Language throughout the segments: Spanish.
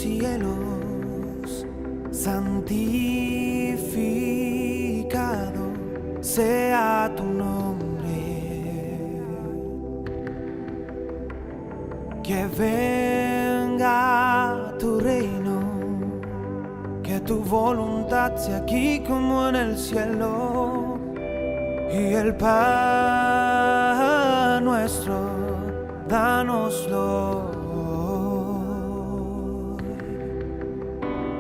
cielos, santificado sea tu nombre. Que venga tu reino, que tu voluntad sea aquí como en el cielo. Y el pan nuestro, dánoslo hoy.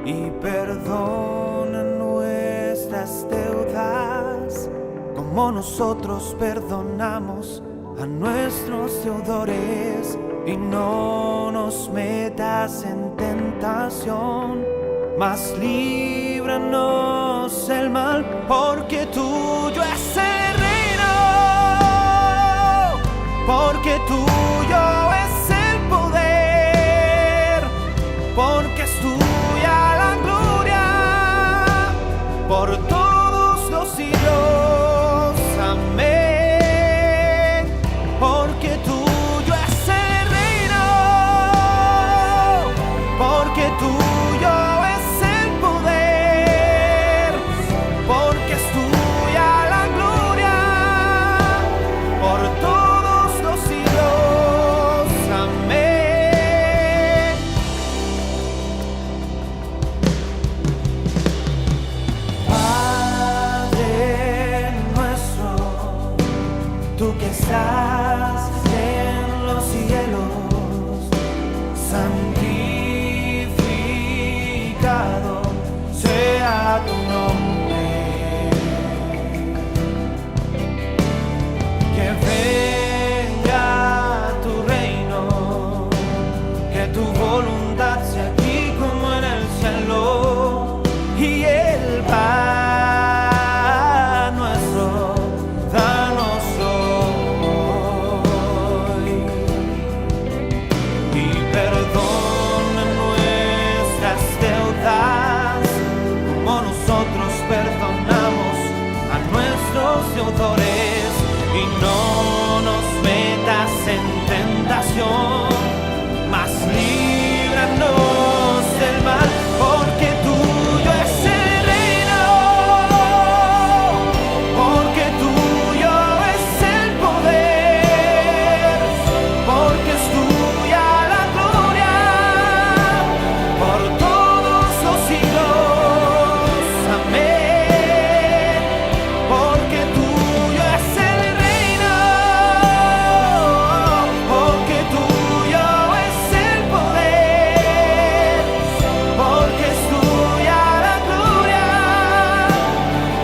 Y perdona nuestras deudas, como nosotros perdonamos a nuestros deudores. Y no nos metas en tentación, mas líbranos del mal, porque tuyo es el reino, porque tuyo es el poder, porque es tuya la gloria por todos los siglos. Amén. Porque tuyo es el reino, porque tuyo es el poder, porque es tuya la gloria por todos los siglos. Amén. Padre nuestro, tú que estás en los cielos, santificado sea tu nombre. Que venga tu reino, que tu voluntad sea aquí como en el cielo. Y el pan nuestro, dánoslo hoy. Y perdona nuestras deudas, como nosotros perdonamos a nuestros deudores. Y no nos metas en tentación, mas líbranos del mal, porque tuyo es el reino, porque tuyo es el poder, porque es tuya la gloria por todos los siglos. Amén. Porque tuyo es el reino, porque tuyo es el poder, porque es tuya la gloria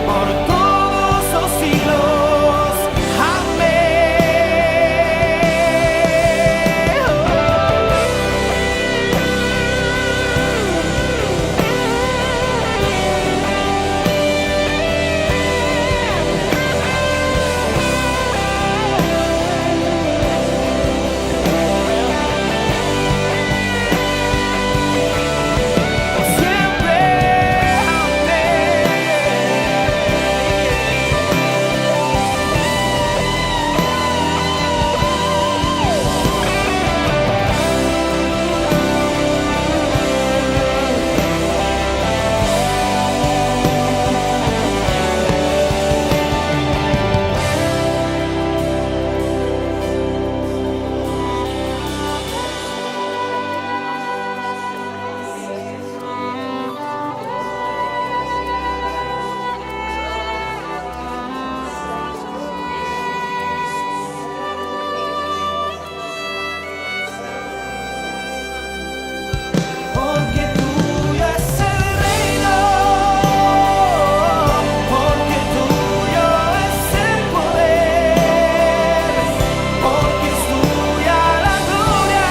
por todos los siglos. Siempre, porque tuyo es el reino, porque tuyo es el poder, porque es tuya la gloria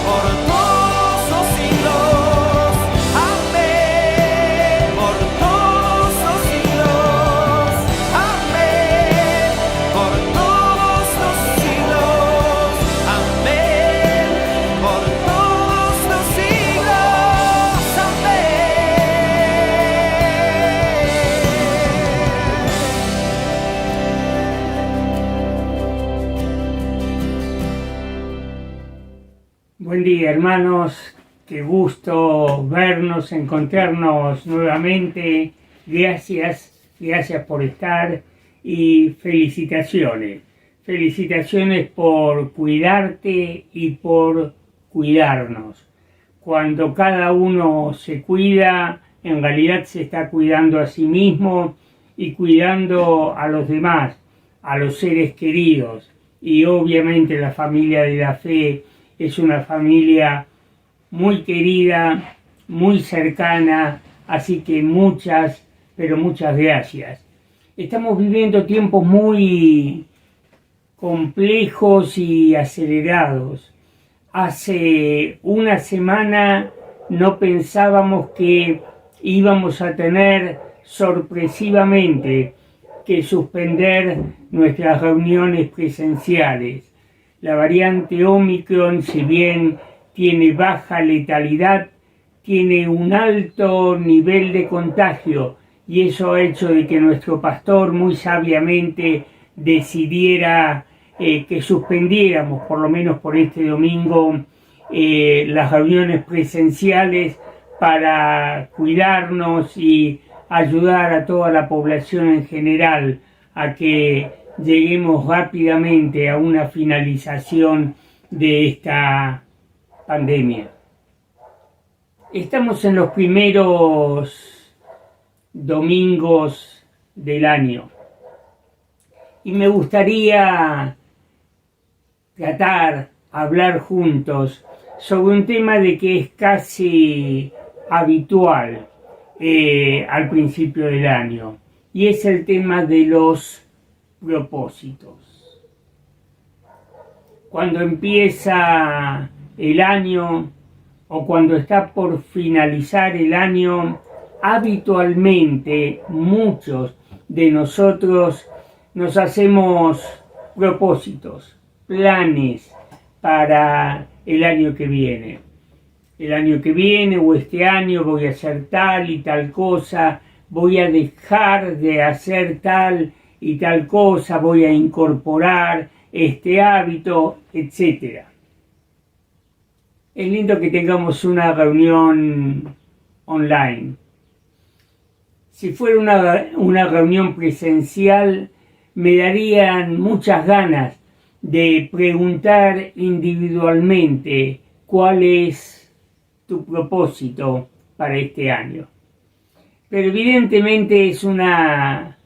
por todos los siglos. Amén. Por todos los siglos. Amén. Por todos los siglos. Amén. Por todos los siglos. Buen día, hermanos. qué gusto vernos, encontrarnos nuevamente. Gracias por estar y felicitaciones. Felicitaciones por cuidarte y por cuidarnos. Cuando cada uno se cuida, en realidad se está cuidando a sí mismo y cuidando a los demás, a los seres queridos. Y obviamente la familia de la fe es una familia muy querida, muy cercana, así que muchas, pero muchas gracias. Estamos viviendo tiempos muy complejos y acelerados. Hace una semana no pensábamos que íbamos a tener sorpresivamente que suspender nuestras reuniones presenciales. La variante Omicron, si bien tiene baja letalidad, tiene un alto nivel de contagio, y eso ha hecho de que nuestro pastor muy sabiamente decidiera que suspendiéramos, por lo menos por este domingo, las reuniones presenciales para cuidarnos y ayudar a toda la población en general a que lleguemos rápidamente a una finalización de esta pandemia. Estamos en los primeros domingos del año y me gustaría hablar juntos sobre un tema de que es casi habitual al principio del año, y es el tema de los propósitos. Cuando empieza el año o cuando está por finalizar el año, habitualmente muchos de nosotros nos hacemos propósitos, planes para el año que viene. El año que viene o este año voy a hacer tal y tal cosa, voy a dejar de hacer tal y tal cosa, voy a incorporar este hábito, etc. Es lindo que tengamos una reunión online. Si fuera una reunión presencial, me darían muchas ganas de preguntar individualmente cuál es tu propósito para este año. Pero evidentemente es una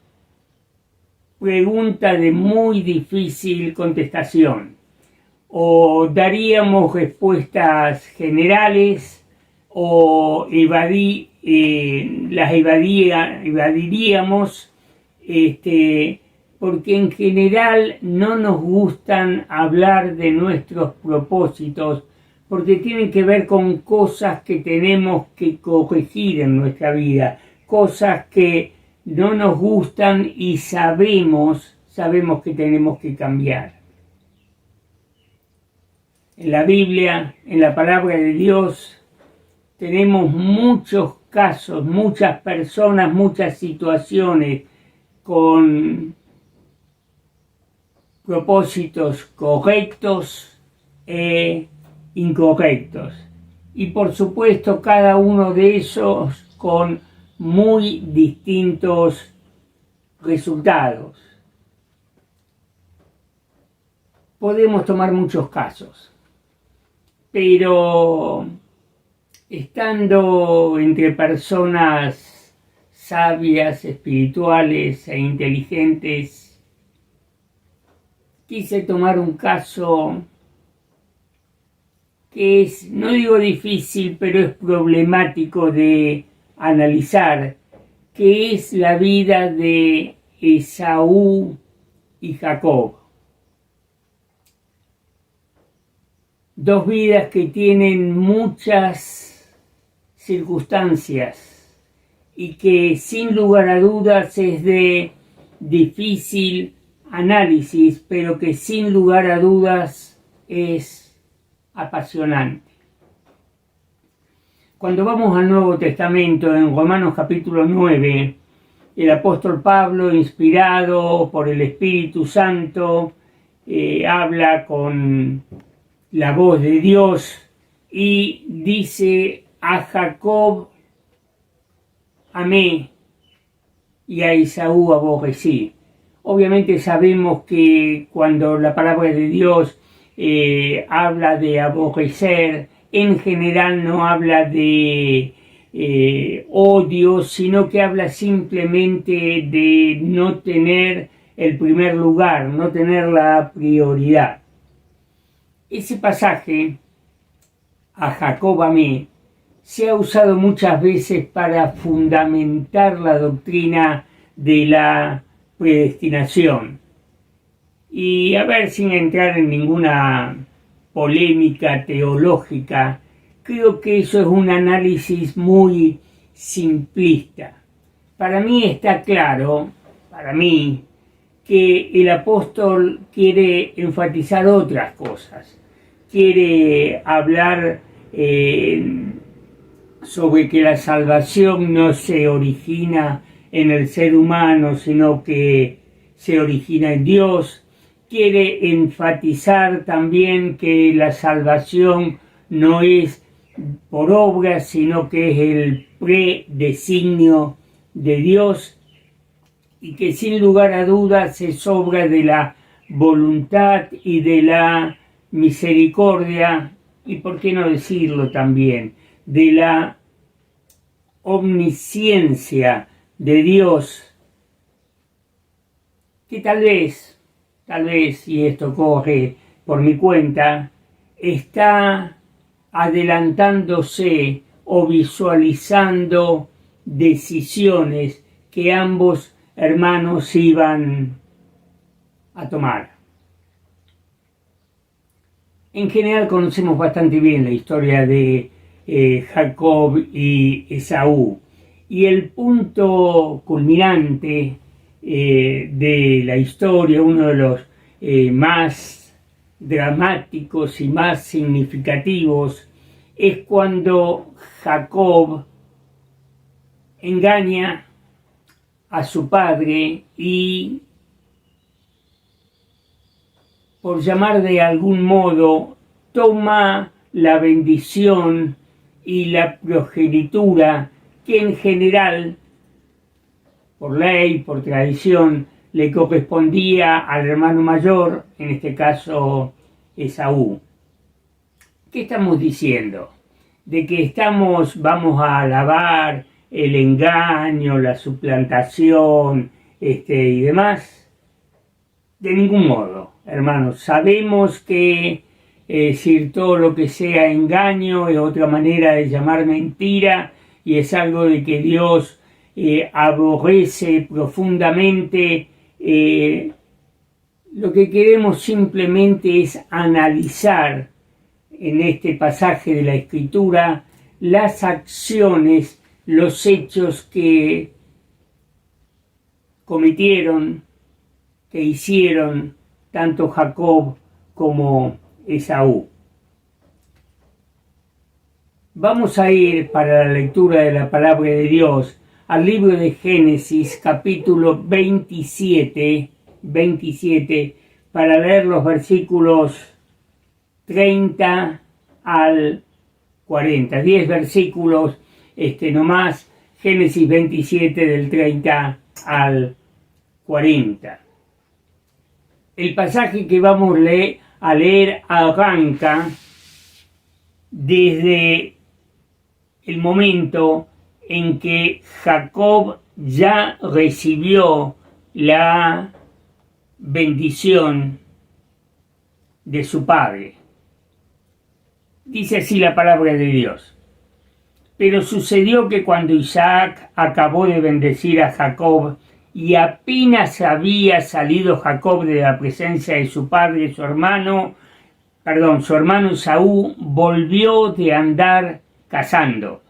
pregunta de muy difícil contestación. O daríamos respuestas generales o las evadiríamos, porque en general no nos gustan hablar de nuestros propósitos, porque tienen que ver con cosas que tenemos que corregir en nuestra vida, cosas que no nos gustan y sabemos que tenemos que cambiar. En la Biblia, en la palabra de Dios, tenemos muchos casos, muchas personas, muchas situaciones con propósitos correctos e incorrectos. Y por supuesto cada uno de esos con muy distintos resultados. Podemos tomar muchos casos, pero estando entre personas sabias, espirituales e inteligentes, quise tomar un caso que es, no digo difícil, pero es problemático de analizar, que es la vida de Esaú y Jacob. Dos vidas que tienen muchas circunstancias y que sin lugar a dudas es de difícil análisis, pero que sin lugar a dudas es apasionante. Cuando vamos al Nuevo Testamento, en Romanos capítulo 9, el apóstol Pablo, inspirado por el Espíritu Santo, habla con la voz de Dios y dice: a Jacob amé y a Esaú aborrecí. Obviamente sabemos que cuando la palabra de Dios habla de aborrecer, en general no habla de odio, sino que habla simplemente de no tener el primer lugar, no tener la prioridad. Ese pasaje, a Jacob amé, se ha usado muchas veces para fundamentar la doctrina de la predestinación. Y a ver, sin entrar en ninguna polémica teológica, creo que eso es un análisis muy simplista. Para mí está claro, que el apóstol quiere enfatizar otras cosas. Quiere hablar sobre que la salvación no se origina en el ser humano, sino que se origina en Dios. Quiere enfatizar también que la salvación no es por obras, sino que es el predesignio de Dios, y que sin lugar a dudas es obra de la voluntad y de la misericordia, y por qué no decirlo también, de la omnisciencia de Dios, que tal vez, y esto corre por mi cuenta, está adelantándose o visualizando decisiones que ambos hermanos iban a tomar. En general conocemos bastante bien la historia de Jacob y Esaú, y el punto culminante de la historia, uno de los más dramáticos y más significativos, es cuando Jacob engaña a su padre y, por llamar de algún modo, toma la bendición y la progenitura que en general, por ley, por tradición, le correspondía al hermano mayor, en este caso Esaú. ¿Qué estamos diciendo? De que vamos a alabar el engaño, la suplantación y demás. De ningún modo, hermanos. Sabemos que decir todo lo que sea engaño es otra manera de llamar mentira, y es algo de que Dios aborrece profundamente. Lo que queremos simplemente es analizar en este pasaje de la Escritura las acciones, los hechos que cometieron, que hicieron tanto Jacob como Esaú. Vamos a ir para la lectura de la palabra de Dios al libro de Génesis, capítulo 27, para leer los versículos 30 al 40. 10 versículos nomás, Génesis 27 del 30 al 40. El pasaje que vamos a leer arranca desde el momento en que Jacob ya recibió la bendición de su padre. Dice así la palabra de Dios. Pero sucedió que cuando Isaac acabó de bendecir a Jacob y apenas había salido Jacob de la presencia de su padre, su hermano Esaú volvió de andar cazando.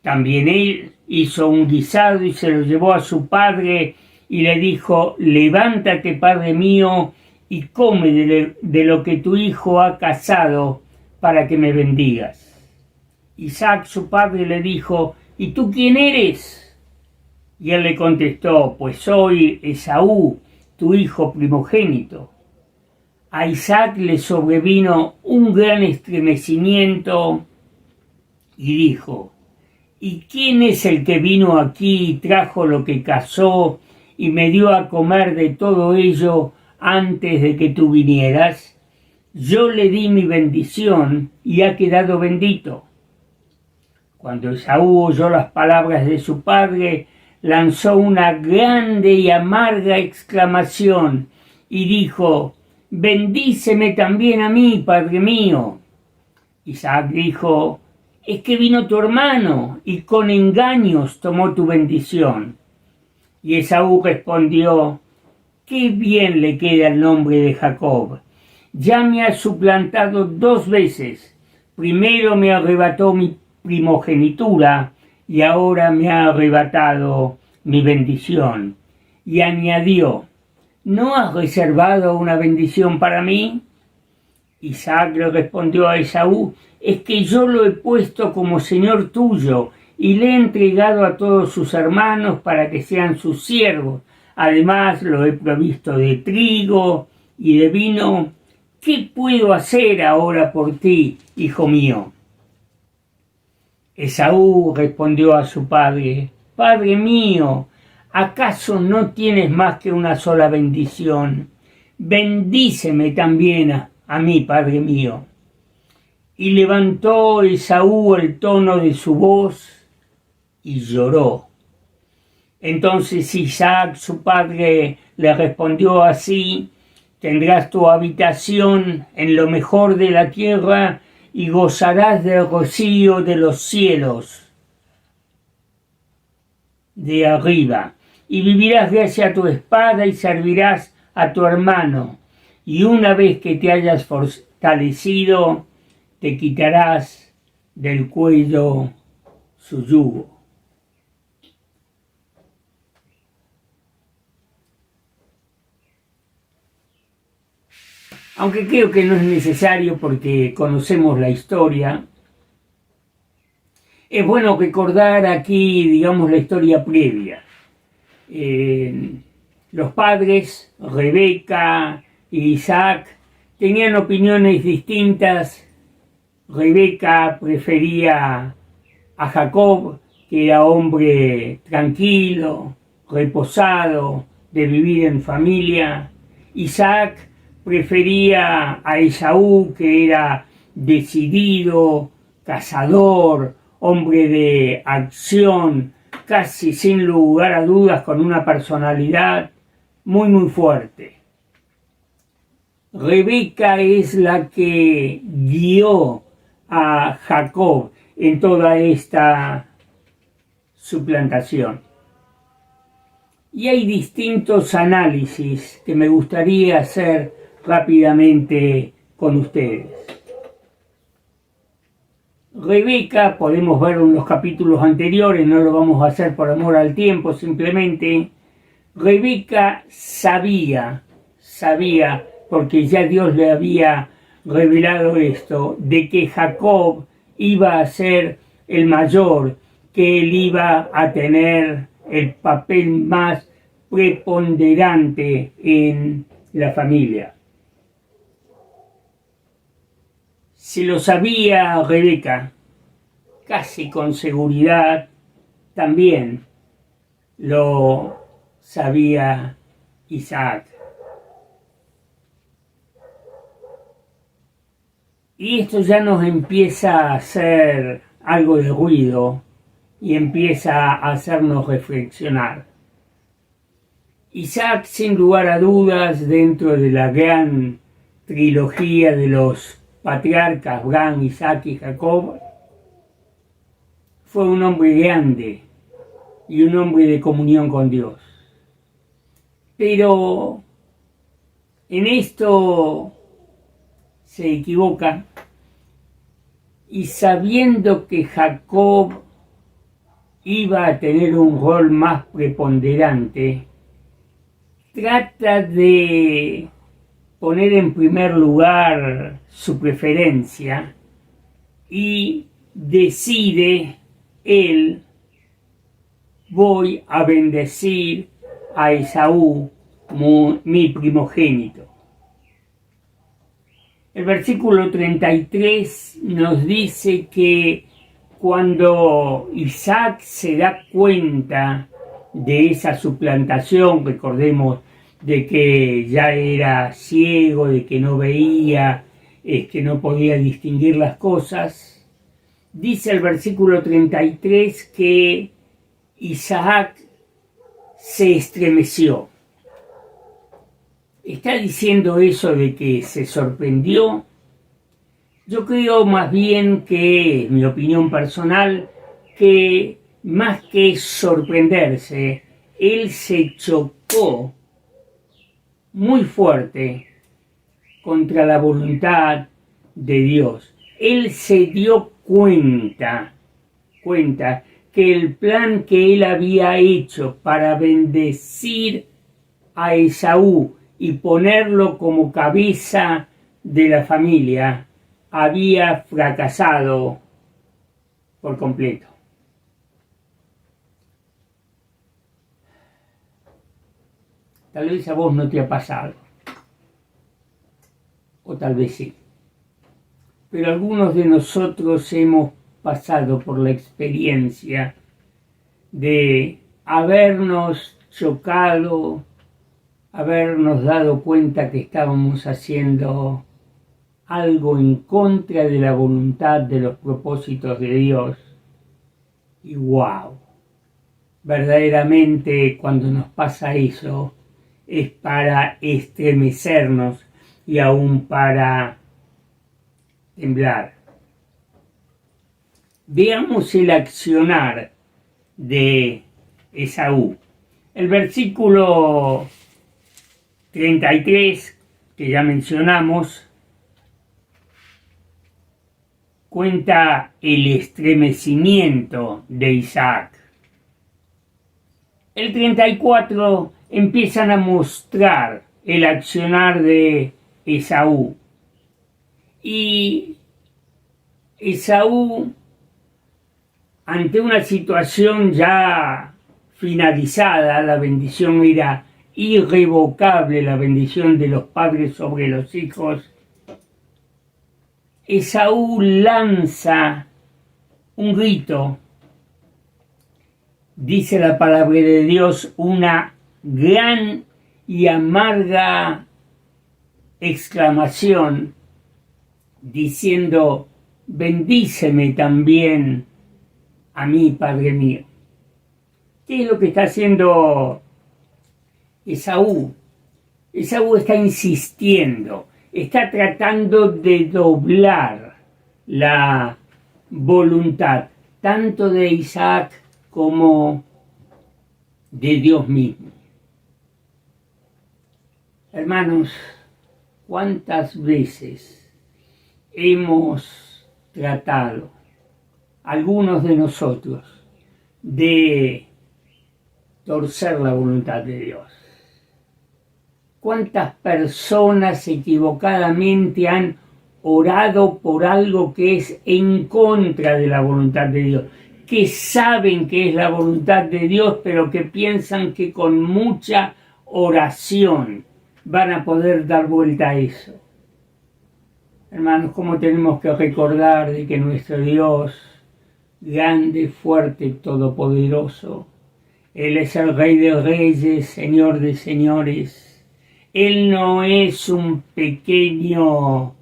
También él hizo un guisado y se lo llevó a su padre y le dijo: levántate, padre mío, y come de lo que tu hijo ha cazado para que me bendigas. Isaac, su padre, le dijo: ¿y tú quién eres? Y él le contestó: pues soy Esaú, tu hijo primogénito. a Isaac le sobrevino un gran estremecimiento y dijo: ¿y quién es el que vino aquí y trajo lo que cazó y me dio a comer de todo ello antes de que tú vinieras? Yo le di mi bendición y ha quedado bendito. Cuando Esaú oyó las palabras de su padre, lanzó una grande y amarga exclamación y dijo: bendíceme también a mí, padre mío. Isaac dijo: es que vino tu hermano y con engaños tomó tu bendición. Y Esaú respondió: qué bien le queda el nombre de Jacob. Ya me ha suplantado 2 veces. Primero me arrebató mi primogenitura y ahora me ha arrebatado mi bendición. Y añadió: ¿no has reservado una bendición para mí? Isaac le respondió a Esaú: es que yo lo he puesto como señor tuyo y le he entregado a todos sus hermanos para que sean sus siervos. Además lo he provisto de trigo y de vino. ¿Qué puedo hacer ahora por ti, hijo mío? Esaú respondió a su padre: padre mío, ¿acaso no tienes más que una sola bendición? Bendíceme también a mí, padre mío. Y levantó Esaú el tono de su voz y lloró. Entonces Isaac, su padre, le respondió así: tendrás tu habitación en lo mejor de la tierra y gozarás del rocío de los cielos de arriba, y vivirás gracias a tu espada y servirás a tu hermano, y una vez que te hayas fortalecido, te quitarás del cuello su yugo. Aunque creo que no es necesario porque conocemos la historia, es bueno recordar aquí, digamos, la historia previa. Los padres, Rebeca e Isaac, tenían opiniones distintas. Rebeca prefería a Jacob, que era hombre tranquilo, reposado, de vivir en familia. Isaac prefería a Esaú, que era decidido, cazador, hombre de acción, casi sin lugar a dudas, con una personalidad muy fuerte. Rebeca es la que guió a Jacob en toda esta suplantación. Y hay distintos análisis que me gustaría hacer rápidamente con ustedes. Rebeca, podemos ver en los capítulos anteriores, no lo vamos a hacer por amor al tiempo, simplemente Rebeca sabía, porque ya Dios le había revelado esto, de que Jacob iba a ser el mayor, que él iba a tener el papel más preponderante en la familia. Si lo sabía Rebeca, casi con seguridad, también lo sabía Isaac. Y esto ya nos empieza a hacer algo de ruido y empieza a hacernos reflexionar. Isaac, sin lugar a dudas, dentro de la gran trilogía de los patriarcas Abraham, Isaac y Jacob, fue un hombre grande y un hombre de comunión con Dios. Pero en esto se equivoca, y sabiendo que Jacob iba a tener un rol más preponderante, trata de poner en primer lugar su preferencia y decide él: voy a bendecir a Esaú, mi primogénito. El versículo 33 nos dice que cuando Isaac se da cuenta de esa suplantación, recordemos de que ya era ciego, de que no veía, que no podía distinguir las cosas, dice el versículo 33 que Isaac se estremeció. ¿Está diciendo eso de que se sorprendió? Yo creo más bien que, mi opinión personal, que más que sorprenderse, él se chocó muy fuerte contra la voluntad de Dios. Él se dio cuenta que el plan que él había hecho para bendecir a Esaú y ponerlo como cabeza de la familia había fracasado por completo. Tal vez a vos no te ha pasado, o tal vez sí, pero algunos de nosotros hemos pasado por la experiencia de habernos chocado, habernos dado cuenta que estábamos haciendo algo en contra de la voluntad, de los propósitos de Dios. Y wow, verdaderamente cuando nos pasa eso es para estremecernos y aún para temblar. Veamos el accionar de Esaú. El versículo 33, que ya mencionamos, cuenta el estremecimiento de Isaac. El 34 empiezan a mostrar el accionar de Esaú. Y Esaú, ante una situación ya finalizada, la bendición era irrevocable, la bendición de los padres sobre los hijos, Esaú lanza un grito, dice la palabra de Dios, una gran y amarga exclamación, diciendo: bendíceme también a mí, Padre mío. ¿Qué es lo que está haciendo Esaú? Esaú está insistiendo, está tratando de doblar la voluntad, tanto de Isaac como de Dios mismo. Hermanos, ¿cuántas veces hemos tratado, algunos de nosotros, de torcer la voluntad de Dios? ¿Cuántas personas equivocadamente han orado por algo que es en contra de la voluntad de Dios? Que saben que es la voluntad de Dios, pero que piensan que con mucha oración van a poder dar vuelta a eso. Hermanos, ¿cómo tenemos que recordar de que nuestro Dios, grande, fuerte, todopoderoso, Él es el Rey de Reyes, Señor de Señores? Él no es un pequeño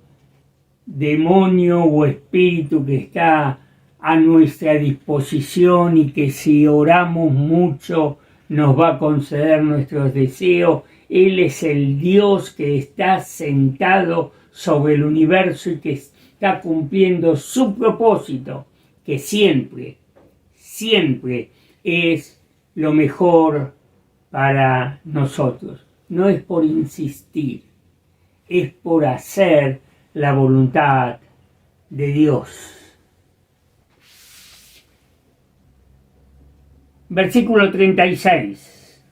demonio o espíritu que está a nuestra disposición y que si oramos mucho nos va a conceder nuestros deseos. Él es el Dios que está sentado sobre el universo y que está cumpliendo su propósito, que siempre, siempre es lo mejor para nosotros. No es por insistir, es por hacer la voluntad de Dios. Versículo 36.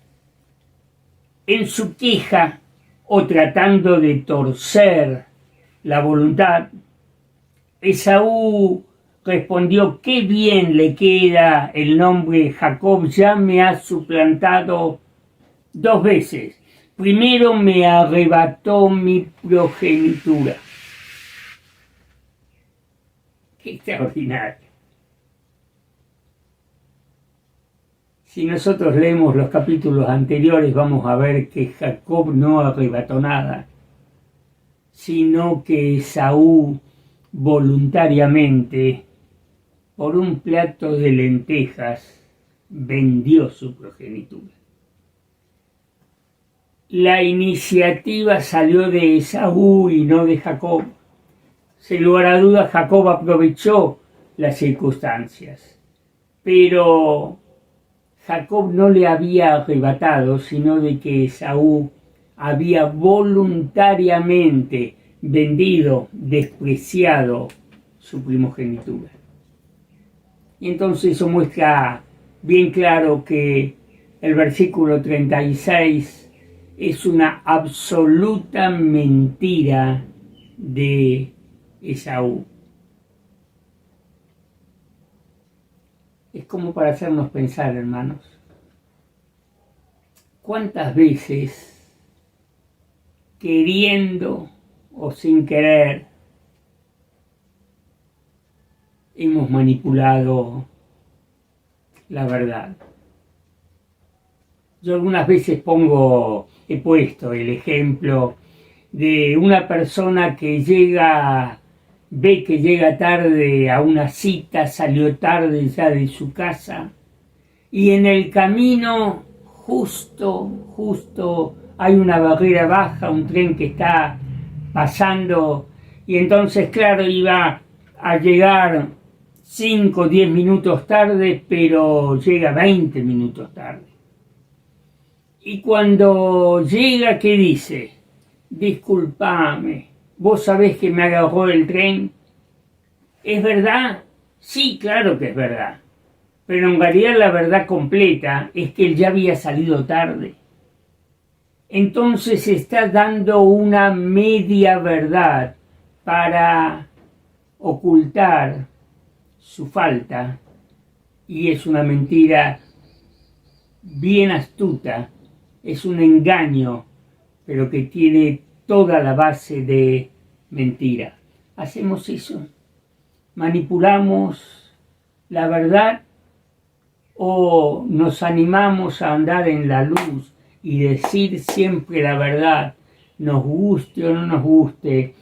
En su queja o tratando de torcer la voluntad, Esaú respondió: qué bien le queda el nombre Jacob, ya me ha suplantado 2 veces. Primero me arrebató mi progenitura. extraordinaria. Si nosotros leemos los capítulos anteriores, vamos a ver que Jacob no arrebató nada, sino que Esaú voluntariamente, por un plato de lentejas, vendió su progenitura. La iniciativa salió de Esaú y no de Jacob. Sin lugar a dudas, Jacob aprovechó las circunstancias, pero Jacob no le había arrebatado, sino de que Esaú había voluntariamente vendido, despreciado su primogenitura. Y entonces eso muestra bien claro que el versículo 36 es una absoluta mentira de Esaú. Es como para hacernos pensar, hermanos, ¿cuántas veces, queriendo o sin querer, hemos manipulado la verdad? Yo algunas veces he puesto el ejemplo de una persona que ve que llega tarde a una cita, salió tarde ya de su casa, y en el camino justo hay una barrera baja, un tren que está pasando, y entonces claro, iba a llegar 5 o 10 minutos tarde, pero llega 20 minutos tarde. Y cuando llega, ¿qué dice? Disculpame, ¿vos sabés que me agarró el tren? ¿Es verdad? Sí, claro que es verdad. Pero en realidad la verdad completa es que él ya había salido tarde. Entonces está dando una media verdad para ocultar su falta, y es una mentira bien astuta, es un engaño, pero que tiene toda la base de mentira. Hacemos eso, manipulamos la verdad o nos animamos a andar en la luz y decir siempre la verdad, nos guste o no nos guste,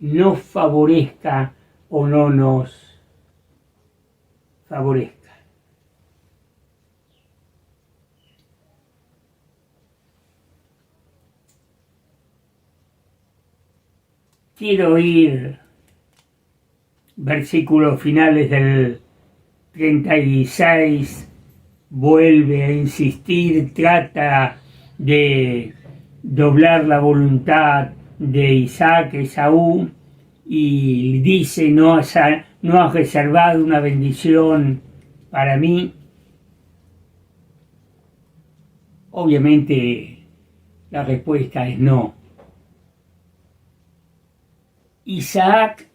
nos favorezca o no nos favorezca. Quiero ir versículos finales del 36, vuelve a insistir, trata de doblar la voluntad de Isaac, Esaú, y dice, no has reservado una bendición para mí. Obviamente la respuesta es no. Isaac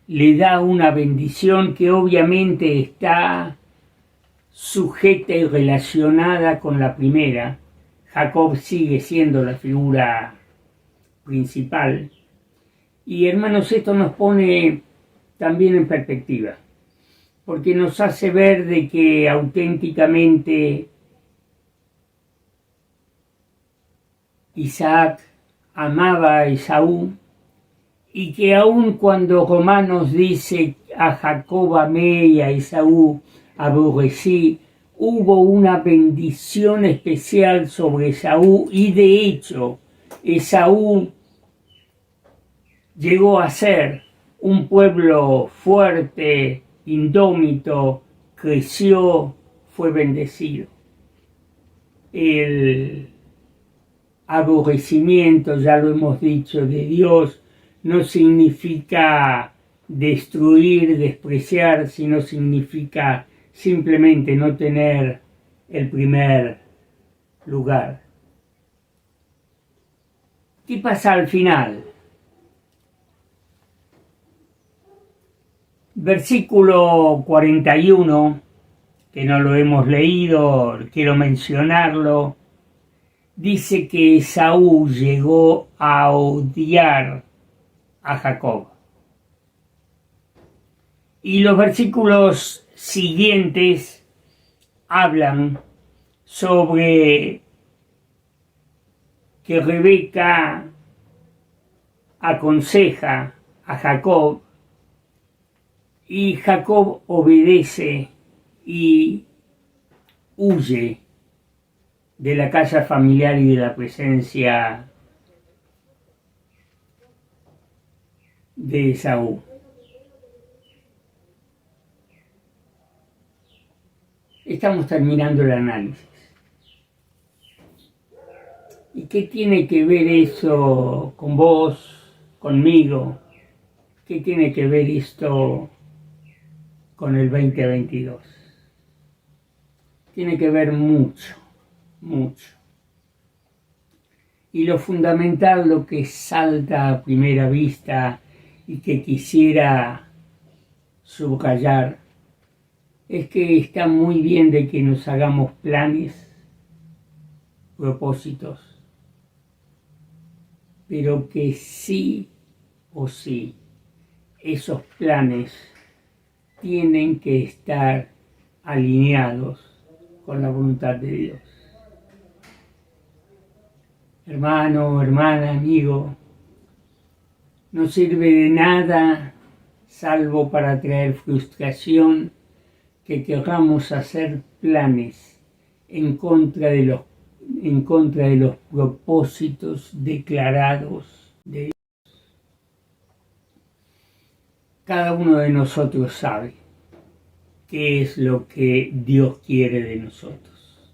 le da una bendición que obviamente está sujeta y relacionada con la primera. Jacob sigue siendo la figura principal. Y hermanos, esto nos pone también en perspectiva, porque nos hace ver de que auténticamente Isaac amaba a Esaú, y que aun cuando Romanos dice a Jacob amé y a Esaú aborrecí, hubo una bendición especial sobre Esaú, y de hecho Esaú llegó a ser un pueblo fuerte, indómito, creció, fue bendecido. El aborrecimiento, ya lo hemos dicho, de Dios no significa destruir, despreciar, sino significa simplemente no tener el primer lugar. ¿Qué pasa al final? Versículo 41, que no lo hemos leído, quiero mencionarlo, dice que Esaú llegó a odiar a Jacob. Y los versículos siguientes hablan sobre que Rebeca aconseja a Jacob y Jacob obedece y huye de la casa familiar y de la presencia de Esaú. Estamos terminando el análisis. ¿Y qué tiene que ver eso con vos, conmigo? ¿Qué tiene que ver esto con el 2022? Tiene que ver mucho, mucho. Y lo fundamental, lo que salta a primera vista y que quisiera subrayar, es que está muy bien de que nos hagamos planes, propósitos, pero que sí o sí esos planes tienen que estar alineados con la voluntad de Dios. Hermano, hermana, amigo, no sirve de nada salvo para traer frustración que queramos hacer planes en contra de los propósitos declarados de Dios. Cada uno de nosotros sabe qué es lo que Dios quiere de nosotros.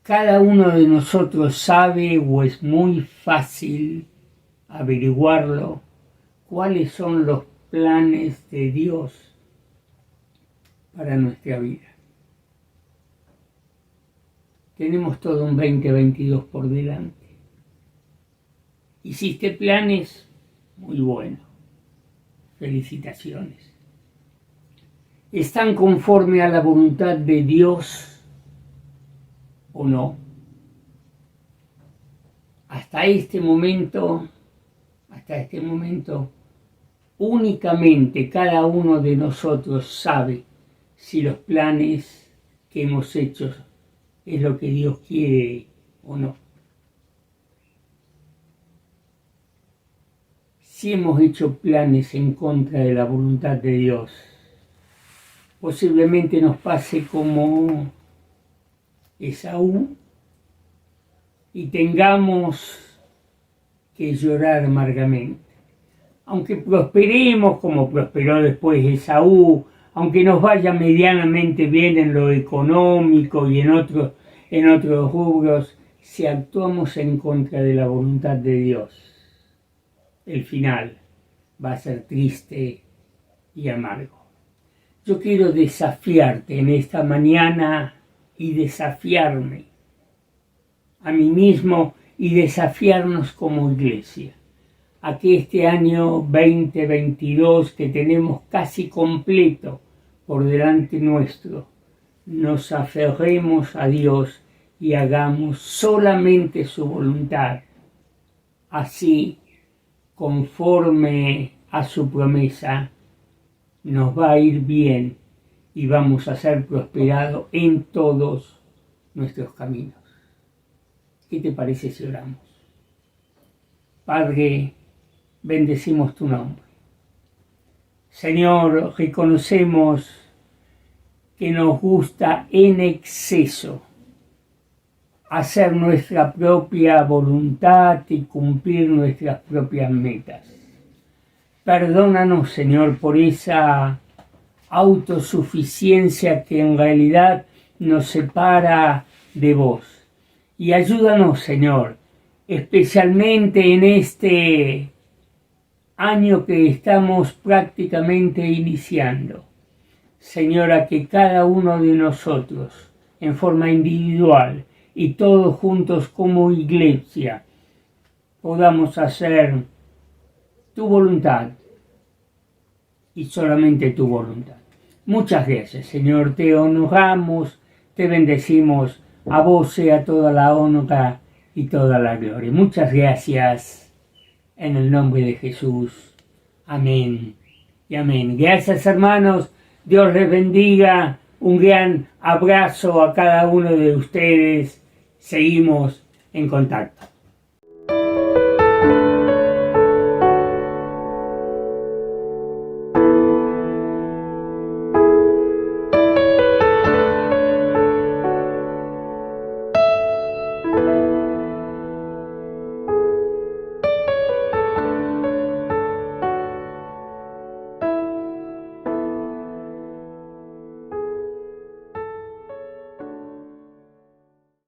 Cada uno de nosotros sabe, o es muy fácil averiguarlo, cuáles son los planes de Dios para nuestra vida. Tenemos todo un 2022 por delante. ¿Hiciste planes? Muy bueno. Felicitaciones. ¿Están conforme a la voluntad de Dios o no? Hasta este momento, únicamente cada uno de nosotros sabe si los planes que hemos hecho es lo que Dios quiere o no. Si hemos hecho planes en contra de la voluntad de Dios, posiblemente nos pase como Esaú y tengamos que llorar amargamente. Aunque prosperemos como prosperó después Esaú, aunque nos vaya medianamente bien en lo económico y en otros rubros, si actuamos en contra de la voluntad de Dios, el final va a ser triste y amargo. Yo quiero desafiarte en esta mañana y desafiarme a mí mismo y desafiarnos como iglesia a que este año 2022 que tenemos casi completo por delante nuestro, nos aferremos a Dios y hagamos solamente su voluntad. Así, conforme a su promesa, nos va a ir bien y vamos a ser prosperados en todos nuestros caminos. ¿Qué te parece si oramos? Padre, bendecimos tu nombre. Señor, reconocemos que nos gusta en exceso hacer nuestra propia voluntad y cumplir nuestras propias metas. Perdónanos, Señor, por esa autosuficiencia que en realidad nos separa de vos. Y ayúdanos, Señor, especialmente en este año que estamos prácticamente iniciando. Señor, a que cada uno de nosotros, en forma individual y todos juntos como iglesia, podamos hacer tu voluntad y solamente tu voluntad. Muchas gracias, Señor, te honramos, te bendecimos, a vos sea toda la honra y toda la gloria. Muchas gracias, en el nombre de Jesús. Amén y amén. Gracias, hermanos. Dios les bendiga. Un gran abrazo a cada uno de ustedes. Seguimos en contacto.